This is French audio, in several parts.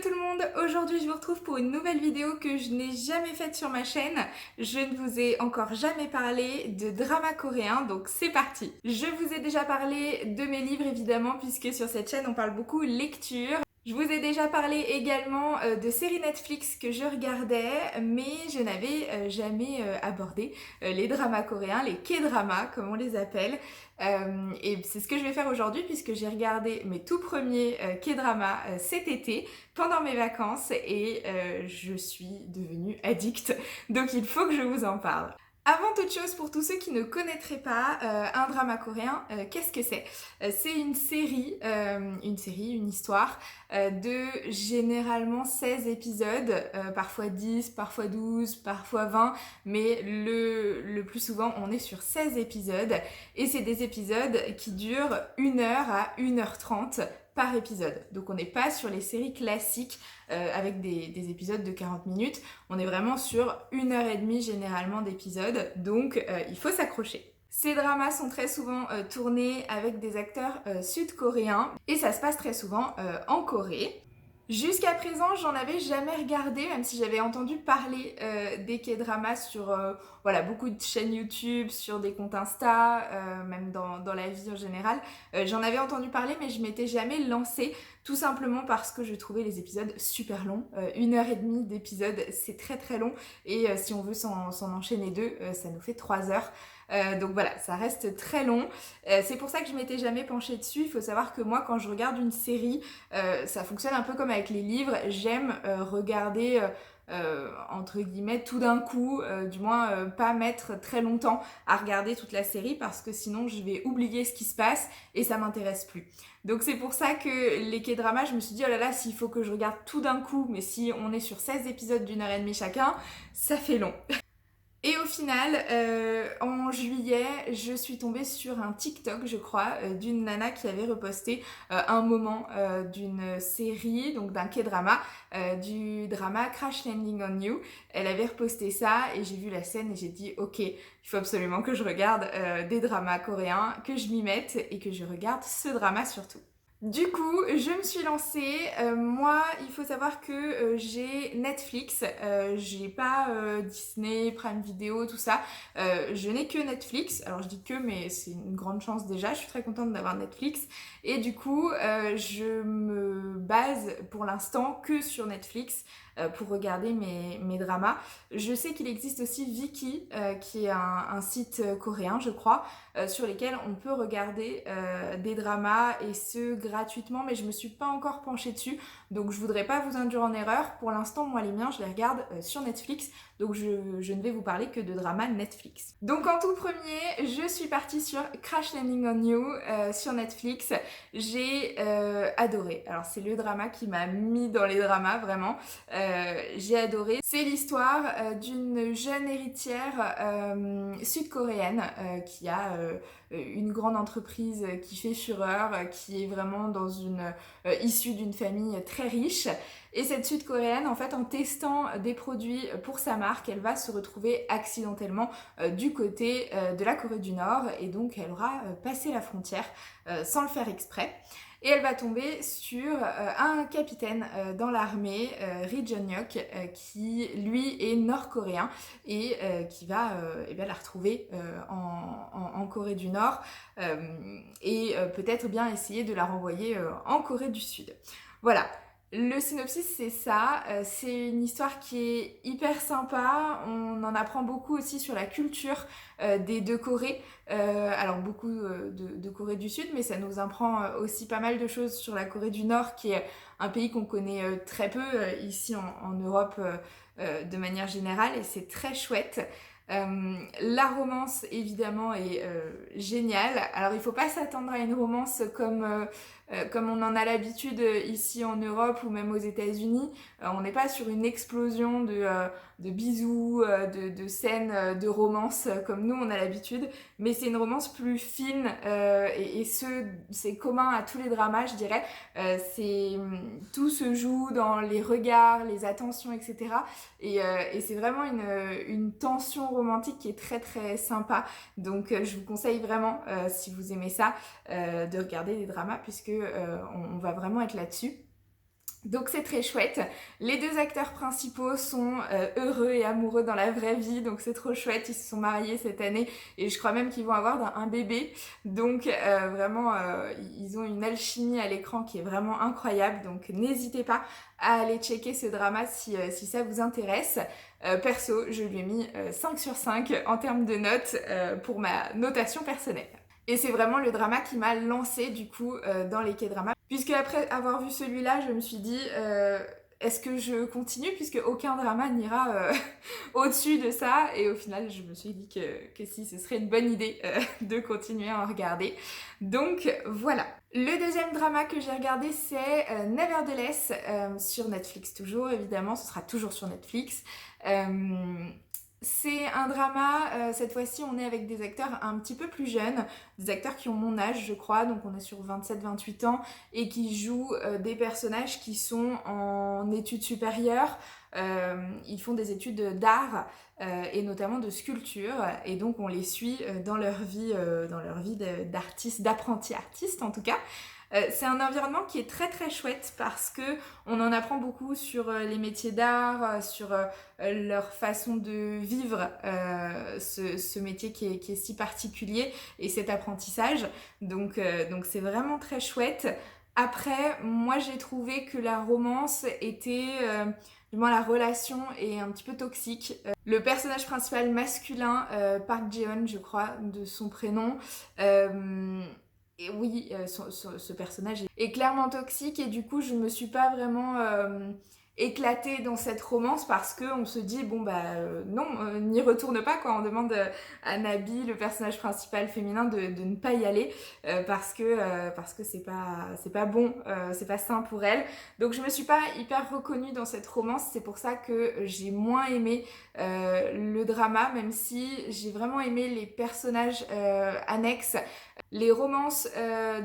tout le monde, aujourd'hui je vous retrouve pour une nouvelle vidéo que je n'ai jamais faite sur ma chaîne. Je ne vous ai encore jamais parlé de drama coréen, donc c'est parti. Je vous ai déjà parlé de mes livres évidemment, puisque sur cette chaîne on parle beaucoup lecture. Je vous ai déjà parlé également de séries Netflix que je regardais, mais je n'avais jamais abordé les dramas coréens, les K-dramas comme on les appelle. Et c'est ce que je vais faire aujourd'hui puisque j'ai regardé mes tout premiers K-dramas cet été pendant mes vacances et je suis devenue addict. Donc il faut que je vous en parle. Avant toute chose, pour tous ceux qui ne connaîtraient pas un drama coréen, qu'est-ce que c'est? C'est une histoire de généralement 16 épisodes, parfois 10, parfois 12, parfois 20, mais le plus souvent on est sur 16 épisodes et c'est des épisodes qui durent 1 heure à 1 h 30 par épisode. Donc on n'est pas sur les séries classiques avec des épisodes de 40 minutes, on est vraiment sur 1 h 30 généralement d'épisodes, donc il faut s'accrocher. Ces dramas sont très souvent tournés avec des acteurs sud-coréens et ça se passe très souvent en Corée. Jusqu'à présent, j'en avais jamais regardé, même si j'avais entendu parler des K-dramas sur voilà, beaucoup de chaînes YouTube, sur des comptes Insta, même dans la vie en général. J'en avais entendu parler, mais je m'étais jamais lancée, tout simplement parce que je trouvais les épisodes super longs. 1 h 30 d'épisode, c'est très très long, et si on veut s'en enchaîner deux, ça nous fait 3 heures. Donc voilà, ça reste très long. C'est pour ça que je m'étais jamais penchée dessus. Il faut savoir que moi, quand je regarde une série, ça fonctionne un peu comme avec les livres. J'aime regarder entre guillemets tout d'un coup, du moins pas mettre très longtemps à regarder toute la série parce que sinon je vais oublier ce qui se passe et ça m'intéresse plus. Donc c'est pour ça que les K-dramas, je me suis dit oh là là, s'il faut que je regarde tout d'un coup, mais si on est sur 16 épisodes d'1 h 30 chacun, ça fait long. Et au final, en juillet, je suis tombée sur un TikTok, je crois, d'une nana qui avait reposté un moment d'une série, donc d'un K-drama, du drama Crash Landing on You. Elle avait reposté ça et j'ai vu la scène et j'ai dit ok, il faut absolument que je regarde des dramas coréens, que je m'y mette et que je regarde ce drama surtout. Du coup, je me suis lancée. Moi, il faut savoir que j'ai Netflix. J'ai pas Disney, Prime Video, tout ça. Je n'ai que Netflix. Alors, je dis que, mais c'est une grande chance déjà. Je suis très contente d'avoir Netflix. Et du coup, je me base pour l'instant que sur Netflix pour regarder mes dramas. Je sais qu'il existe aussi Viki, qui est un site coréen, je crois, sur lesquels on peut regarder des dramas et ce gratuitement, mais je me suis pas encore penchée dessus, donc je voudrais pas vous induire en erreur. Pour l'instant, moi les miens, je les regarde sur Netflix, donc je ne vais vous parler que de dramas Netflix. Donc en tout premier, je suis partie sur Crash Landing on You sur Netflix. J'ai adoré. Alors c'est le drama qui m'a mis dans les dramas, vraiment. J'ai adoré. C'est l'histoire d'une jeune héritière sud-coréenne qui a une grande entreprise qui fait fureur, qui est vraiment issue d'une famille très riche. Et cette sud-coréenne, en fait, en testant des produits pour sa marque, elle va se retrouver accidentellement du côté de la Corée du Nord et donc elle aura passé la frontière sans le faire exprès. Et elle va tomber sur un capitaine dans l'armée, Ri Jong-hyuk, qui lui est nord-coréen et qui va la retrouver en Corée du Nord et peut-être bien essayer de la renvoyer en Corée du Sud. Voilà. Le synopsis, c'est ça. C'est une histoire qui est hyper sympa. On en apprend beaucoup aussi sur la culture des deux Corées. Alors beaucoup de Corée du Sud, mais ça nous apprend aussi pas mal de choses sur la Corée du Nord, qui est un pays qu'on connaît très peu ici en Europe de manière générale, et c'est très chouette. La romance évidemment est géniale. Alors il faut pas s'attendre à une romance comme on en a l'habitude ici en Europe ou même aux États-Unis. On n'est pas sur une explosion de bisous, de scènes de romance comme nous on a l'habitude, mais c'est une romance plus fine et c'est commun à tous les dramas, je dirais. Tout se joue dans les regards, les attentions, etc. Et c'est vraiment une tension romantique qui est très très sympa. Donc je vous conseille vraiment, si vous aimez ça, de regarder des dramas puisque on va vraiment être là-dessus. Donc c'est très chouette. Les deux acteurs principaux sont heureux et amoureux dans la vraie vie, donc c'est trop chouette. Ils se sont mariés cette année et je crois même qu'ils vont avoir un bébé. Donc vraiment, ils ont une alchimie à l'écran qui est vraiment incroyable. Donc n'hésitez pas à aller checker ce drama si ça vous intéresse. Perso, je lui ai mis 5 sur 5 en termes de notes pour ma notation personnelle. Et c'est vraiment le drama qui m'a lancée du coup dans les K-dramas. Puisque après avoir vu celui-là, je me suis dit est-ce que je continue puisque aucun drama n'ira au-dessus de ça. Et au final, je me suis dit que si, ce serait une bonne idée de continuer à en regarder. Donc voilà. Le deuxième drama que j'ai regardé, c'est Nevertheless sur Netflix toujours, évidemment, ce sera toujours sur Netflix. C'est un drama, cette fois-ci on est avec des acteurs un petit peu plus jeunes, des acteurs qui ont mon âge je crois, donc on est sur 27-28 ans et qui jouent des personnages qui sont en études supérieures, ils font des études d'art et notamment de sculpture et donc on les suit dans leur vie d'artiste, d'apprenti artiste en tout cas. C'est un environnement qui est très très chouette parce que on en apprend beaucoup sur les métiers d'art, sur leur façon de vivre ce métier qui est si particulier et cet apprentissage. Donc c'est vraiment très chouette. Après, moi j'ai trouvé que la romance était... du moins la relation est un petit peu toxique. Le personnage principal masculin, Park Ji-hoon je crois, de son prénom, et oui, ce personnage est clairement toxique et du coup je me suis pas vraiment éclatée dans cette romance parce qu'on se dit bon bah non, n'y retourne pas quoi. On demande à Nabi, le personnage principal féminin, de ne pas y aller parce que c'est pas bon, c'est pas sain pour elle. Donc je me suis pas hyper reconnue dans cette romance, c'est pour ça que j'ai moins aimé le drama, même si j'ai vraiment aimé les personnages annexes. Les romances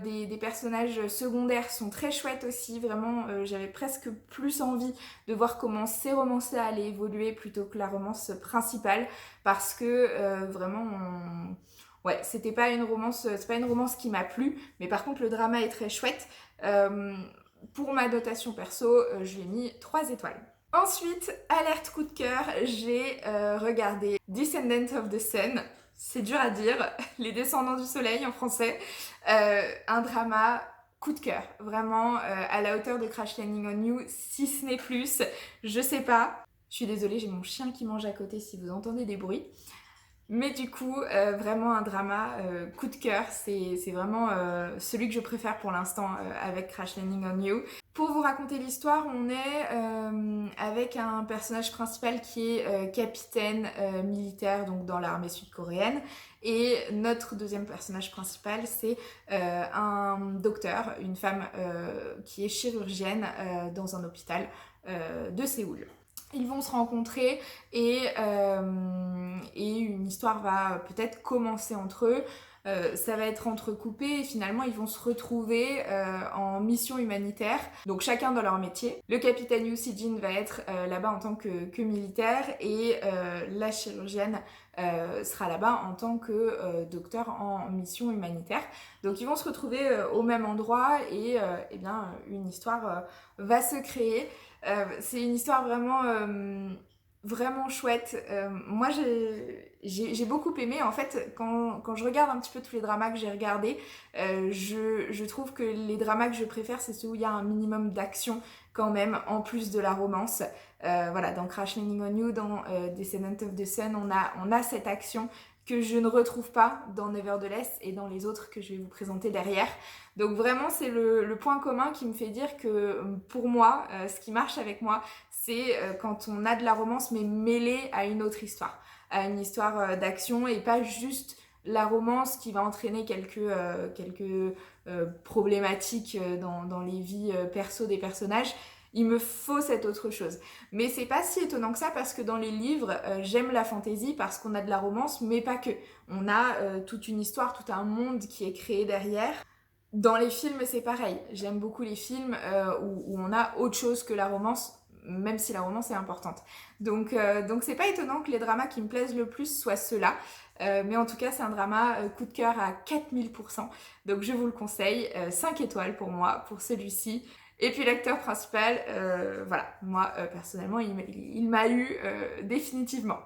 des personnages secondaires sont très chouettes aussi, vraiment j'avais presque plus envie de voir comment ces romances-là allaient évoluer plutôt que la romance principale parce que vraiment ouais, c'est pas une romance qui m'a plu, mais par contre le drama est très chouette. Pour ma dotation perso, je lui ai mis 3 étoiles. Ensuite, alerte coup de cœur, j'ai regardé Descendants of the Sun. C'est dur à dire, Les Descendants du Soleil en français. Un drama coup de cœur, vraiment à la hauteur de Crash Landing on You, si ce n'est plus, je sais pas. Je suis désolée, j'ai mon chien qui mange à côté si vous entendez des bruits. Mais du coup, vraiment un drama coup de cœur, c'est vraiment celui que je préfère pour l'instant avec Crash Landing on You. Pour vous raconter l'histoire, on est avec un personnage principal qui est capitaine militaire donc dans l'armée sud-coréenne et notre deuxième personnage principal c'est un docteur, une femme qui est chirurgienne dans un hôpital de Séoul. Ils vont se rencontrer et une histoire va peut-être commencer entre eux. Ça va être entrecoupé et finalement ils vont se retrouver en mission humanitaire, donc chacun dans leur métier. Le capitaine Yoo Si-jin va être là-bas en tant que militaire et la chirurgienne sera là-bas en tant que docteur en mission humanitaire. Donc ils vont se retrouver au même endroit et eh bien une histoire va se créer. C'est une histoire vraiment chouette. Moi, j'ai beaucoup aimé. En fait, quand je regarde un petit peu tous les dramas que j'ai regardés, je trouve que les dramas que je préfère, c'est ceux où il y a un minimum d'action quand même, en plus de la romance. Voilà, dans Crash Landing on You, dans Descendants of the Sun, on a cette action que je ne retrouve pas dans Nevertheless et dans les autres que je vais vous présenter derrière. Donc vraiment c'est le point commun qui me fait dire que pour moi, ce qui marche avec moi, c'est quand on a de la romance mais mêlée à une autre histoire, à une histoire d'action et pas juste la romance qui va entraîner quelques problématiques dans les vies perso des personnages. Il me faut cette autre chose. Mais c'est pas si étonnant que ça parce que dans les livres, j'aime la fantasy parce qu'on a de la romance, mais pas que. On a toute une histoire, tout un monde qui est créé derrière. Dans les films, c'est pareil. J'aime beaucoup les films où on a autre chose que la romance, même si la romance est importante. Donc c'est pas étonnant que les dramas qui me plaisent le plus soient ceux-là. Mais en tout cas, c'est un drama coup de cœur à 4000%. Donc je vous le conseille. 5 étoiles pour moi, pour celui-ci. Et puis l'acteur principal, voilà, moi personnellement il m'a eu définitivement.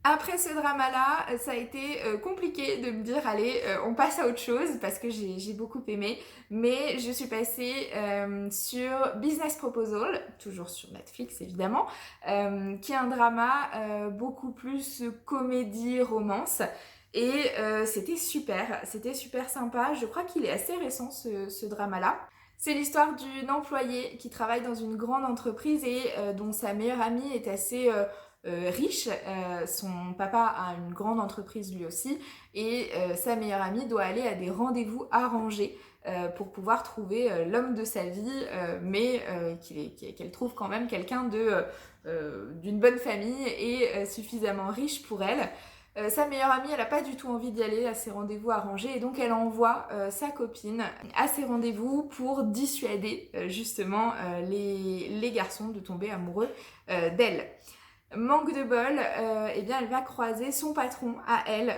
Après ce drama-là, ça a été compliqué de me dire allez, on passe à autre chose parce que j'ai beaucoup aimé. Mais je suis passée sur Business Proposal, toujours sur Netflix évidemment, qui est un drama beaucoup plus comédie, romance. Et c'était super sympa. Je crois qu'il est assez récent ce drama-là. C'est l'histoire d'une employée qui travaille dans une grande entreprise et dont sa meilleure amie est assez riche. Son papa a une grande entreprise lui aussi et sa meilleure amie doit aller à des rendez-vous arrangés pour pouvoir trouver l'homme de sa vie, mais qu'elle trouve quand même quelqu'un d'une bonne famille et suffisamment riche pour elle. Sa meilleure amie, elle n'a pas du tout envie d'y aller à ces rendez-vous arrangés et donc elle envoie sa copine à ces rendez-vous pour dissuader justement les garçons de tomber amoureux d'elle. Manque de bol, eh bien elle va croiser son patron à elle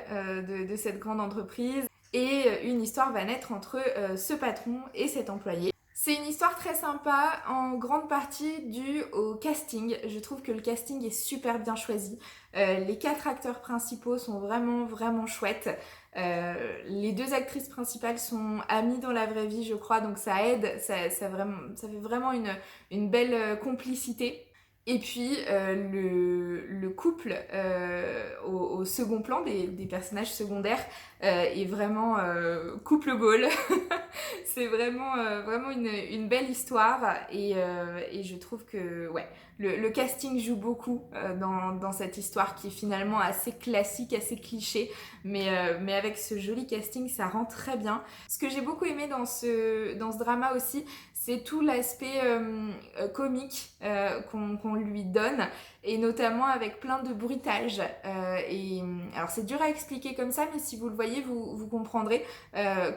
de cette grande entreprise et une histoire va naître entre ce patron et cet employé. C'est une histoire très sympa, en grande partie due au casting. Je trouve que le casting est super bien choisi. Les 4 acteurs principaux sont vraiment chouettes. Les 2 actrices principales sont amies dans la vraie vie, je crois, donc ça aide, ça fait vraiment une belle complicité. Et puis le couple au second plan des personnages secondaires est vraiment couple goal. C'est vraiment une belle histoire et je trouve que ouais, le casting joue beaucoup dans cette histoire qui est finalement assez classique, assez cliché, mais avec ce joli casting, ça rend très bien. Ce que j'ai beaucoup aimé dans ce drama aussi, c'est tout l'aspect comique qu'on lui donne, et notamment avec plein de bruitages. Alors c'est dur à expliquer comme ça, mais si vous le voyez, vous comprendrez.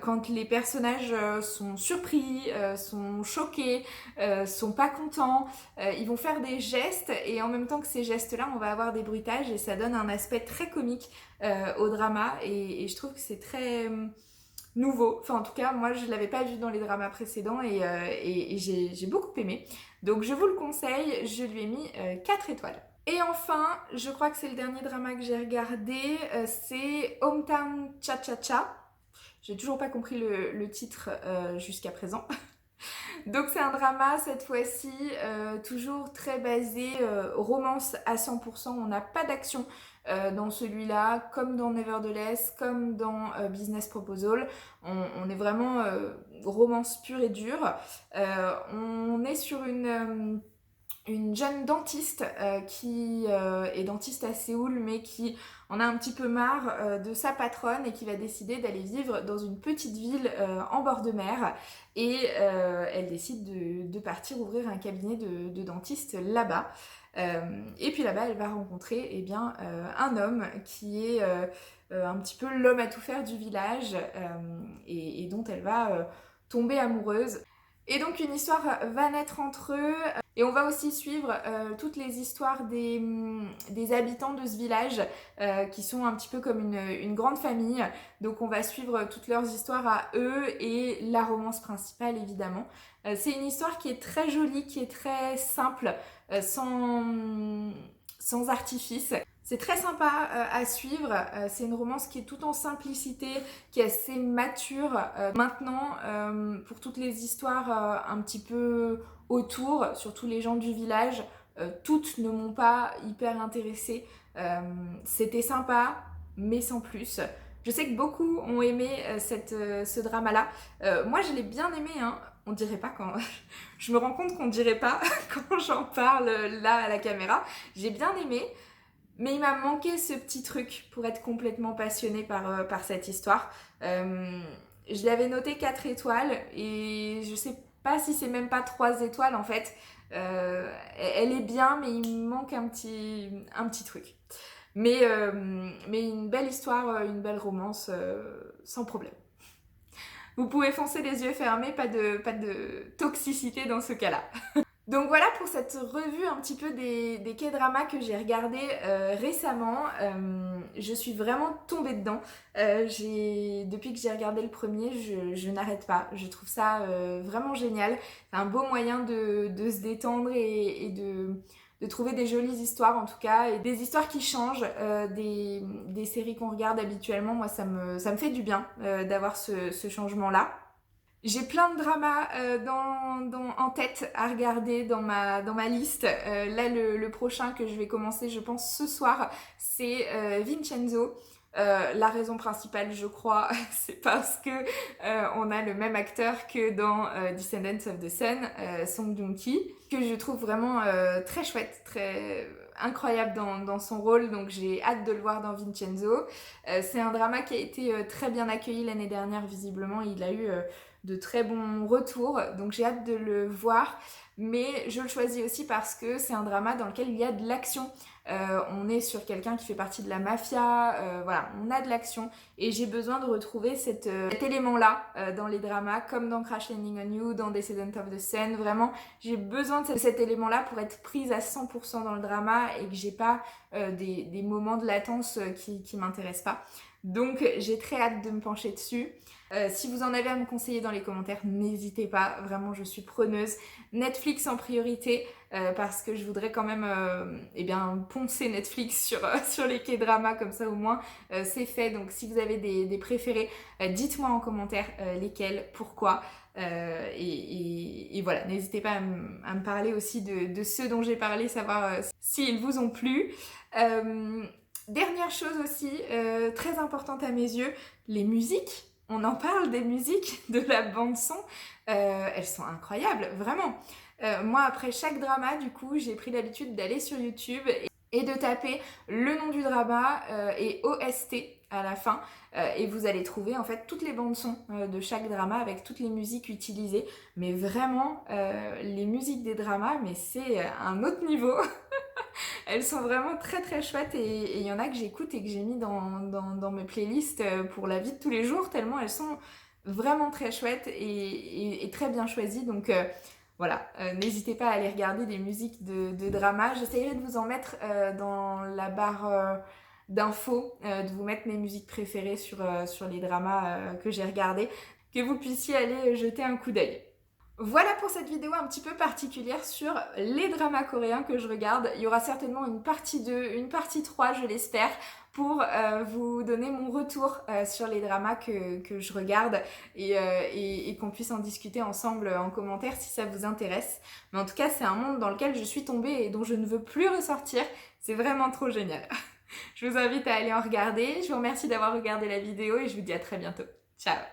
Quand les personnages sont surpris, sont choqués, sont pas contents, ils vont faire des gestes, et en même temps que ces gestes-là, on va avoir des bruitages, et ça donne un aspect très comique au drama, et je trouve que c'est très nouveau. Enfin, en tout cas, moi, je l'avais pas vu dans les dramas précédents et j'ai beaucoup aimé. Donc, je vous le conseille. Je lui ai mis 4 étoiles. Et enfin, je crois que c'est le dernier drama que j'ai regardé. C'est Hometown Cha-Cha-Cha. J'ai toujours pas compris le titre jusqu'à présent. Donc c'est un drama cette fois-ci, toujours très basé romance à 100%, on n'a pas d'action dans celui-là, comme dans Nevertheless, comme dans Business Proposal, on est vraiment romance pure et dure. On est sur une jeune dentiste qui est dentiste à Séoul, mais qui en a un petit peu marre de sa patronne et qui va décider d'aller vivre dans une petite ville en bord de mer, et elle décide de partir ouvrir un cabinet de dentiste là-bas. Et puis là-bas, elle va rencontrer un homme qui est un petit peu l'homme à tout faire du village et dont elle va tomber amoureuse. Et donc une histoire va naître entre eux, et on va aussi suivre toutes les histoires des habitants de ce village qui sont un petit peu comme une grande famille. Donc on va suivre toutes leurs histoires à eux et la romance principale évidemment. C'est une histoire qui est très jolie, qui est très simple, sans artifice. C'est très sympa à suivre, c'est une romance qui est tout en simplicité, qui est assez mature. Maintenant, pour toutes les histoires un petit peu autour, surtout les gens du village, toutes ne m'ont pas hyper intéressée. C'était sympa, mais sans plus. Je sais que beaucoup ont aimé ce drama-là. Moi, je l'ai bien aimé, hein. On dirait pas quand... Je me rends compte qu'on dirait pas quand j'en parle là à la caméra. J'ai bien aimé. Mais il m'a manqué ce petit truc pour être complètement passionnée par cette histoire. Je l'avais noté 4 étoiles et je sais pas si c'est même pas 3 étoiles en fait. Elle est bien, mais il me manque un petit truc. Mais une belle histoire, une belle romance, sans problème. Vous pouvez foncer les yeux fermés, pas de toxicité dans ce cas-là. Donc voilà pour cette revue un petit peu des K-dramas que j'ai regardés récemment. Je suis vraiment tombée dedans. Depuis que j'ai regardé le premier, je n'arrête pas. Je trouve ça vraiment génial. C'est un beau moyen de se détendre et de trouver des jolies histoires en tout cas. Et des histoires qui changent des séries qu'on regarde habituellement. Moi ça me fait du bien d'avoir ce changement-là. J'ai plein de dramas en tête à regarder dans ma liste. Là, le prochain que je vais commencer, je pense, ce soir, c'est Vincenzo. La raison principale, je crois, c'est parce que on a le même acteur que dans Descendants of the Sun, Song Joong-ki, que je trouve vraiment très chouette, très incroyable dans son rôle, donc j'ai hâte de le voir dans Vincenzo. C'est un drama qui a été très bien accueilli l'année dernière, visiblement, il a eu de très bons retours, donc j'ai hâte de le voir, mais je le choisis aussi parce que c'est un drama dans lequel il y a de l'action. On est sur quelqu'un qui fait partie de la mafia, voilà, on a de l'action et j'ai besoin de retrouver cet élément-là dans les dramas, comme dans Crash Landing on You, dans Descendants of the Sun. Vraiment, j'ai besoin de cet élément-là pour être prise à 100% dans le drama et que j'ai pas des moments de latence qui m'intéressent pas. Donc j'ai très hâte de me pencher dessus. Si vous en avez à me conseiller dans les commentaires, n'hésitez pas, vraiment je suis preneuse. Netflix en priorité, parce que je voudrais quand même poncer Netflix sur les K-dramas, comme ça au moins c'est fait. Donc si vous avez des préférés, dites-moi en commentaire lesquels, pourquoi. Et voilà, n'hésitez pas à me parler aussi de ceux dont j'ai parlé, savoir s'ils vous ont plu. Dernière chose aussi, très importante à mes yeux, les musiques. On en parle des musiques, de la bande son. Elles sont incroyables, vraiment. Moi, après chaque drama, du coup, j'ai pris l'habitude d'aller sur YouTube et de taper le nom du drama et OST à la fin. Et vous allez trouver en fait toutes les bandes son de chaque drama avec toutes les musiques utilisées. Mais vraiment, les musiques des dramas, mais c'est un autre niveau. Elles sont vraiment très très chouettes et il y en a que j'écoute et que j'ai mis dans mes playlists pour la vie de tous les jours, tellement elles sont vraiment très chouettes et très bien choisies. Donc voilà, n'hésitez pas à aller regarder des musiques de drama. J'essaierai de vous en mettre dans la barre d'infos, de vous mettre mes musiques préférées sur les dramas que j'ai regardés, que vous puissiez aller jeter un coup d'œil. Voilà pour cette vidéo un petit peu particulière sur les dramas coréens que je regarde. Il y aura certainement une partie 2, une partie 3, je l'espère, pour vous donner mon retour sur les dramas que je regarde et qu'on puisse en discuter ensemble en commentaire si ça vous intéresse. Mais en tout cas, c'est un monde dans lequel je suis tombée et dont je ne veux plus ressortir. C'est vraiment trop génial. Je vous invite à aller en regarder. Je vous remercie d'avoir regardé la vidéo et je vous dis à très bientôt. Ciao!